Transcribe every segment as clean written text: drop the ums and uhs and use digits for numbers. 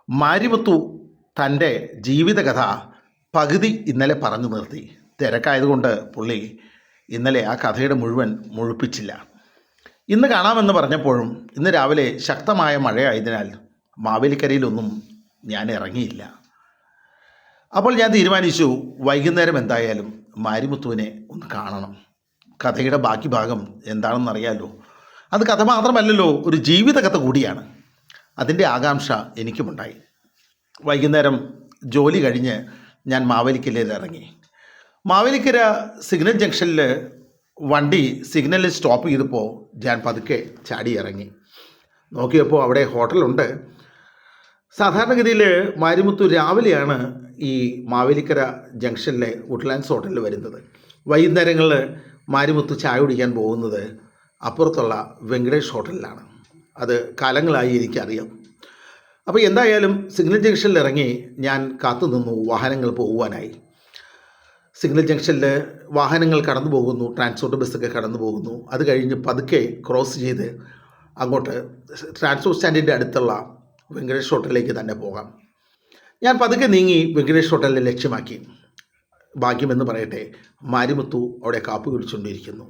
മാരിമുത്തു തൻ്റെ ജീവിതകഥ പകുതി ഇന്നലെ പറഞ്ഞു നിർത്തി. തിരക്കായതുകൊണ്ട് പുള്ളി ഇന്നലെ ആ കഥയുടെ മുഴുവൻ മുഴുപ്പിച്ചില്ല. ഇന്ന് കാണാമെന്ന് പറഞ്ഞപ്പോഴും ഇന്ന് രാവിലെ ശക്തമായ മഴയായതിനാൽ മാവേലിക്കരയിലൊന്നും ഞാൻ ഇറങ്ങിയില്ല. അപ്പോൾ ഞാൻ തീരുമാനിച്ചു, വൈകുന്നേരം എന്തായാലും മാരിമുത്തുവിനെ ഒന്ന് കാണണം. കഥയുടെ ബാക്കി ഭാഗം എന്താണെന്നറിയാലോ. അത് കഥ മാത്രമല്ലല്ലോ, ഒരു ജീവിത കഥ കൂടിയാണ്. അതിൻ്റെ ആകാംക്ഷ എനിക്കുമുണ്ടായി. വൈകുന്നേരം ജോലി കഴിഞ്ഞ് ഞാൻ മാവേലിക്കരയിൽ ഇറങ്ങി. മാവേലിക്കര സിഗ്നൽ ജംഗ്ഷനിൽ വണ്ടി സിഗ്നലിൽ സ്റ്റോപ്പ് ചെയ്തപ്പോൾ ഞാൻ പതുക്കെ ചാടി ഇറങ്ങി. നോക്കിയപ്പോൾ അവിടെ ഹോട്ടലുണ്ട്. സാധാരണഗതിയിൽ മാരിമുത്തു രാവിലെയാണ് ഈ മാവേലിക്കര ജംഗ്ഷനിലെ വുഡ്ലാൻഡ്സ് ഹോട്ടലിൽ വരുന്നത്. വൈകുന്നേരങ്ങളിൽ മാരിമുത്തു ചായ കുടിക്കാൻ പോകുന്നത് അപ്പുറത്തുള്ള വെങ്കടേഷ് ഹോട്ടലിലാണ്. അത് കാലങ്ങളായി എനിക്കറിയാം. അപ്പോൾ എന്തായാലും സിഗ്നൽ ജംഗ്ഷനിൽ ഇറങ്ങി ഞാൻ കാത്തു നിന്നു വാഹനങ്ങൾ പോകുവാനായി. സിഗ്നൽ ജംഗ്ഷനിൽ വാഹനങ്ങൾ കടന്നു പോകുന്നു, ട്രാൻസ്പോർട്ട് ബസ്സൊക്കെ കടന്നു പോകുന്നു. അത് കഴിഞ്ഞ് പതുക്കെ ക്രോസ് ചെയ്ത് അങ്ങോട്ട് ട്രാൻസ്പോർട്ട് സ്റ്റാൻഡിൻ്റെ അടുത്തുള്ള വെങ്കടേഷ് ഹോട്ടലിലേക്ക് തന്നെ പോകാം. ഞാൻ പതുക്കെ നീങ്ങി വെങ്കടേഷ് ഹോട്ടലിനെ ലക്ഷ്യമാക്കി. ഭാഗ്യമെന്ന് പറയട്ടെ, മാരിമുത്തു അവിടെ കാപ്പി കുടിച്ചുകൊണ്ടിരിക്കുന്നു.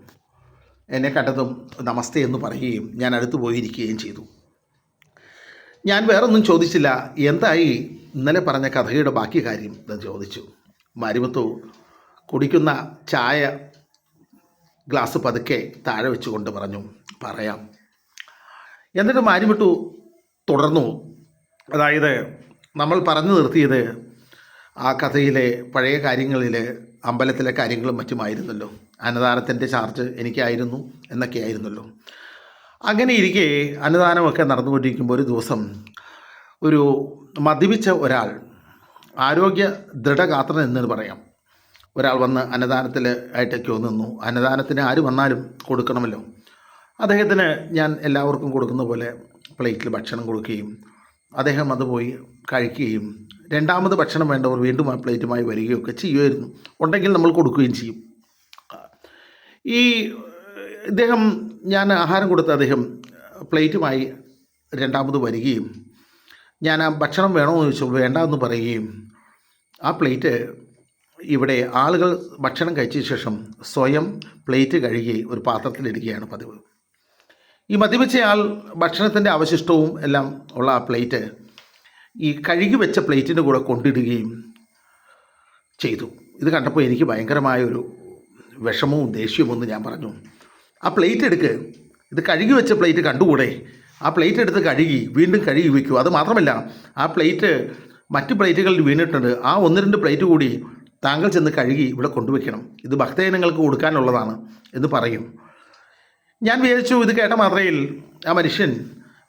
എന്നെ കണ്ടതും നമസ്തേ എന്ന് പറയുകയും ഞാൻ അടുത്ത് പോയിരിക്കുകയും ചെയ്തു. ഞാൻ വേറൊന്നും ചോദിച്ചില്ല. എന്തായി ഇന്നലെ പറഞ്ഞ കഥയുടെ ബാക്കി കാര്യം എന്ന് ചോദിച്ചു. മാരിമുത്തു കുടിക്കുന്ന ചായ ഗ്ലാസ് പതുക്കെ താഴെ വെച്ചുകൊണ്ട് പറഞ്ഞു, പറയാം. എന്നിട്ട് മാരിമുത്തു തുടർന്നു. അതായത് നമ്മൾ പറഞ്ഞു നിർത്തിയത് ആ കഥയിലെ പഴയ കാര്യങ്ങളിൽ അമ്പലത്തിലെ കാര്യങ്ങളും മറ്റുമായിരുന്നല്ലോ. അന്നദാനത്തിൻ്റെ ചാർജ് എനിക്കായിരുന്നു എന്നൊക്കെ ആയിരുന്നല്ലോ. അങ്ങനെ ഇരിക്കെ അന്നദാനമൊക്കെ നടന്നുകൊണ്ടിരിക്കുമ്പോൾ ഒരു ദിവസം ഒരു മദ്യപിച്ച ഒരാൾ, ആരോഗ്യ ദൃഢഗാത്രൻ എന്ന് പറയാം, ഒരാൾ വന്ന് അന്നദാനത്തിൽ ആയിട്ടൊക്കെ നിന്നു. അന്നദാനത്തിന് ആര് വന്നാലും കൊടുക്കണമല്ലോ. അദ്ദേഹത്തിന് ഞാൻ എല്ലാവർക്കും കൊടുക്കുന്ന പോലെ പ്ലേറ്റിൽ ഭക്ഷണം കൊടുക്കുകയും അദ്ദേഹം അത് പോയി കഴിക്കുകയും രണ്ടാമത് ഭക്ഷണം വേണ്ടവർ വീണ്ടും ആ പ്ലേറ്റുമായി വരികയൊക്കെ ചെയ്യുമായിരുന്നു. ഉണ്ടെങ്കിൽ നമ്മൾ കൊടുക്കുകയും ചെയ്യും. ഈ ഇദ്ദേഹം, ഞാൻ ആഹാരം കൊടുത്ത അദ്ദേഹം പ്ലേറ്റുമായി രണ്ടാമത് വരികയും ഞാൻ ആ ഭക്ഷണം വേണമെന്ന് ചോദിച്ചപ്പോൾ വേണ്ട എന്ന് പറയുകയും ആ പ്ലേറ്റ് ഇവിടെ ആളുകൾ ഭക്ഷണം കഴിച്ച ശേഷം സ്വയം പ്ലേറ്റ് കഴുകി ഒരു പാത്രത്തിലിടുകയാണ് പതിവ്. ഈ മദ്യപിച്ചയാൾ ഭക്ഷണത്തിൻ്റെ അവശിഷ്ടവും എല്ലാം ഉള്ള ആ പ്ലേറ്റ് ഈ കഴുകി വെച്ച പ്ലേറ്റിൻ്റെ കൂടെ കൊണ്ടിടുകയും ചെയ്തു. ഇത് കണ്ടപ്പോൾ എനിക്ക് ഭയങ്കരമായൊരു വിഷമവും ദേഷ്യവും ഒന്ന് ഞാൻ പറഞ്ഞു, ആ പ്ലേറ്റ് എടുക്ക്, ഇത് കഴുകി വെച്ച പ്ലേറ്റ് കണ്ടുകൂടെ? ആ പ്ലേറ്റ് എടുത്ത് കഴുകി വീണ്ടും കഴുകി വയ്ക്കൂ. അത് മാത്രമല്ല, ആ പ്ലേറ്റ് മറ്റ് പ്ലേറ്റുകളിൽ വീണിട്ടുണ്ട്. ആ 1-2 പ്ലേറ്റ് കൂടി താങ്കൾ ചെന്ന് കഴുകി ഇവിടെ കൊണ്ടുവയ്ക്കണം. ഇത് ഭക്തജനങ്ങൾക്ക് കൊടുക്കാനുള്ളതാണ് എന്ന് പറയും. ഞാൻ വിചാരിച്ചു, ഇത് കേട്ട മാത്രയിൽ ആ മനുഷ്യൻ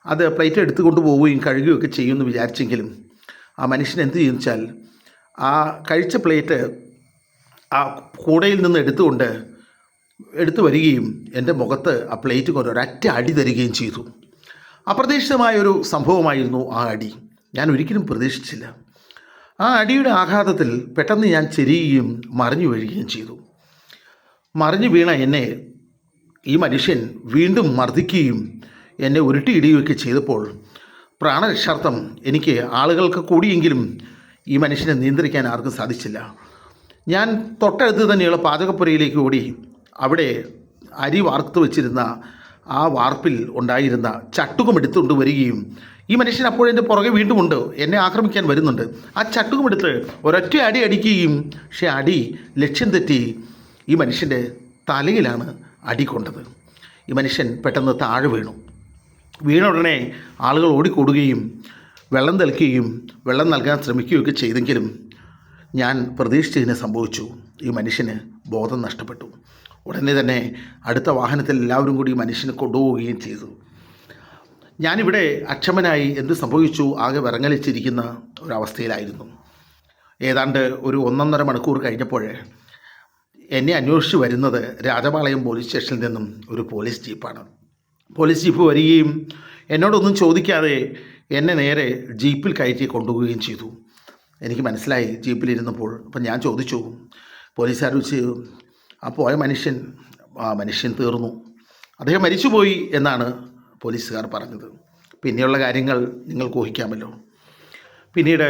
അത് പ്ലേറ്റ് എടുത്തുകൊണ്ട് പോവുകയും കഴുകുകയൊക്കെ ചെയ്യുമെന്ന് വിചാരിച്ചെങ്കിലും ആ മനുഷ്യൻ എന്ത് ചെയ്യുന്നു വെച്ചാൽ ആ കഴിച്ച പ്ലേറ്റ് ആ കൂടയിൽ നിന്ന് എടുത്തു വരികയും എൻ്റെ മുഖത്ത് ആ പ്ലേറ്റ് കൊണ്ട് ഒരൊറ്റ അടി തരികയും ചെയ്തു. അപ്രതീക്ഷിതമായൊരു സംഭവമായിരുന്നു ആ അടി. ഞാൻ ഒരിക്കലും പ്രതീക്ഷിച്ചില്ല. ആ അടിയുടെ ആഘാതത്തിൽ പെട്ടെന്ന് ഞാൻ ചെരിയുകയും മറിഞ്ഞു വീഴുകയും ചെയ്തു. മറിഞ്ഞു വീണ എന്നെ ഈ മനുഷ്യൻ വീണ്ടും മർദ്ദിക്കുകയും എന്നെ ഉരുട്ടിയിടുകയൊക്കെ ചെയ്തപ്പോൾ പ്രാണരക്ഷാർത്ഥം എനിക്ക് ആളുകൾക്ക് കൂടിയെങ്കിലും ഈ മനുഷ്യനെ നിയന്ത്രിക്കാൻ ആർക്കും സാധിച്ചില്ല. ഞാൻ തൊട്ടടുത്ത് തന്നെയുള്ള പാചകപ്പുരയിലേക്ക് ഓടി അവിടെ അരി വാർത്ത് വെച്ചിരുന്ന ആ വാർപ്പിൽ ഉണ്ടായിരുന്ന ചട്ടുകം എടുത്തുകൊണ്ട് വരികയും ഈ മനുഷ്യൻ അപ്പോഴെൻ്റെ പുറകെ വീണ്ടുമുണ്ട്, എന്നെ ആക്രമിക്കാൻ വരുന്നുണ്ട്. ആ ചട്ടുകമെടുത്ത് ഒരൊറ്റ അടി അടിക്കുകയും, പക്ഷേ അടി ലക്ഷ്യം തെറ്റി ഈ മനുഷ്യൻ്റെ തലയിലാണ് അടി കൊണ്ടത്. ഈ മനുഷ്യൻ പെട്ടെന്ന് താഴെ വീണ ഉടനെ ആളുകൾ ഓടിക്കൂടുകയും വെള്ളം തെളിക്കുകയും വെള്ളം നൽകാൻ ശ്രമിക്കുകയൊക്കെ ചെയ്തെങ്കിലും ഞാൻ പ്രതീക്ഷിച്ചതിന് സംഭവിച്ചു. ഈ മനുഷ്യന് ബോധം നഷ്ടപ്പെട്ടു. ഉടനെ തന്നെ അടുത്ത വാഹനത്തിൽ എല്ലാവരും കൂടി ഈ മനുഷ്യനെ കൊണ്ടുപോവുകയും ചെയ്തു. ഞാനിവിടെ അക്ഷമനായി എന്ത് സംഭവിച്ചു ആകെ വിറങ്ങലിച്ചിരിക്കുന്ന ഒരവസ്ഥയിലായിരുന്നു. ഏതാണ്ട് ഒരു 1.5 മണിക്കൂർ കഴിഞ്ഞപ്പോൾ എന്നെ അന്വേഷിച്ച് വരുന്നത് രാജപാളയം പോലീസ് സ്റ്റേഷനിൽ നിന്നും ഒരു പോലീസ് ജീപ്പാണ്. പോലീസ് ജീപ്പ് വരികയും എന്നോടൊന്നും ചോദിക്കാതെ എന്നെ നേരെ ജീപ്പിൽ കയറ്റി കൊണ്ടുപോവുകയും ചെയ്തു. എനിക്ക് മനസ്സിലായി ജീപ്പിലിരുന്നപ്പോൾ. അപ്പം ഞാൻ ചോദിച്ചു, പോലീസുകാർ വെച്ച് ആ പോയ മനുഷ്യൻ തീർന്നു, അദ്ദേഹം മരിച്ചുപോയി എന്നാണ് പോലീസുകാർ പറഞ്ഞത്. പിന്നെയുള്ള കാര്യങ്ങൾ നിങ്ങൾക്ക് ഊഹിക്കാമല്ലോ. പിന്നീട്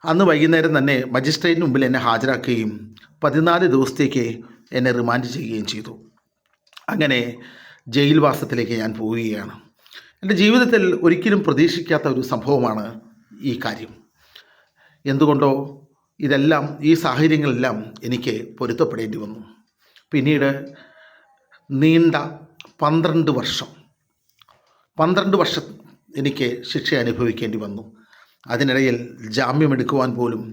അന്ന് വൈകുന്നേരം തന്നെ മജിസ്ട്രേറ്റിന് മുമ്പിൽ എന്നെ ഹാജരാക്കുകയും 14 ദിവസത്തേക്ക് എന്നെ റിമാൻഡ് ചെയ്യുകയും ചെയ്തു. അങ്ങനെ ജയിൽവാസത്തിലേക്ക് ഞാൻ പോവുകയാണ്. എൻ്റെ ജീവിതത്തിൽ ഒരിക്കലും പ്രതീക്ഷിക്കാത്ത ഒരു സംഭവമാണ് ഈ കാര്യം. എന്തുകൊണ്ടോ ഇതെല്ലാം, ഈ സാഹചര്യങ്ങളെല്ലാം എനിക്ക് പൊരുത്തപ്പെടേണ്ടി വന്നു. പിന്നീട് നീണ്ട 12 വർഷം എനിക്ക് ശിക്ഷ അനുഭവിക്കേണ്ടി വന്നു. അതിനിടയിൽ ജാമ്യമെടുക്കുവാൻ പോലും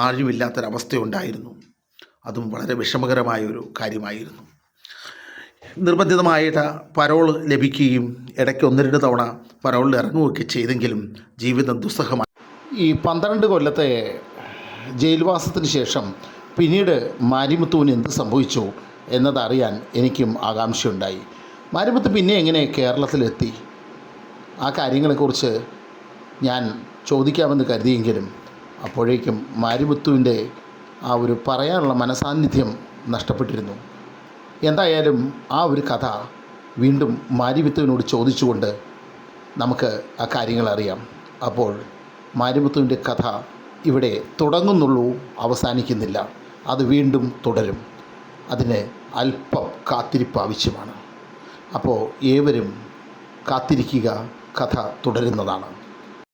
ആരുമില്ലാത്തൊരവസ്ഥയുണ്ടായിരുന്നു. അതും വളരെ വിഷമകരമായൊരു കാര്യമായിരുന്നു. നിർബന്ധിതമായിട്ട് പരോൾ ലഭിക്കുകയും ഇടയ്ക്ക് 1-2 തവണ പരോളിൽ ഇറങ്ങുകയൊക്കെ ചെയ്തെങ്കിലും ജീവിതം ദുസ്സഹമായി. ഈ 12 കൊല്ലത്തെ ജയിൽവാസത്തിന് ശേഷം പിന്നീട് മാരിമുത്തുവിന് എന്ത് സംഭവിച്ചു എന്നതറിയാൻ എനിക്കും ആകാംക്ഷയുണ്ടായി. മാരിമുത്ത് പിന്നെ എങ്ങനെ കേരളത്തിലെത്തി? ആ കാര്യങ്ങളെക്കുറിച്ച് ഞാൻ ചോദിക്കാമെന്ന് കരുതിയെങ്കിലും അപ്പോഴേക്കും മാരിമുത്തുവിൻ്റെ ആ ഒരു പറയാനുള്ള മനസാന്നിധ്യം നഷ്ടപ്പെട്ടിരുന്നു. എന്തായാലും ആ ഒരു കഥ വീണ്ടും മാരിമുത്തുവിനോട് ചോദിച്ചുകൊണ്ട് നമുക്ക് ആ കാര്യങ്ങൾ അറിയാം. അപ്പോൾ മാരിമുത്തുവിൻ്റെ കഥ ഇവിടെ തുടങ്ങുന്നുള്ളൂ, അവസാനിക്കുന്നില്ല. അത് വീണ്ടും തുടരും. അതിന് അല്പം കാത്തിരിപ്പ് ആവശ്യമാണ്. അപ്പോൾ ഏവരും കാത്തിരിക്കുക, കഥ തുടരുന്നതാണ്.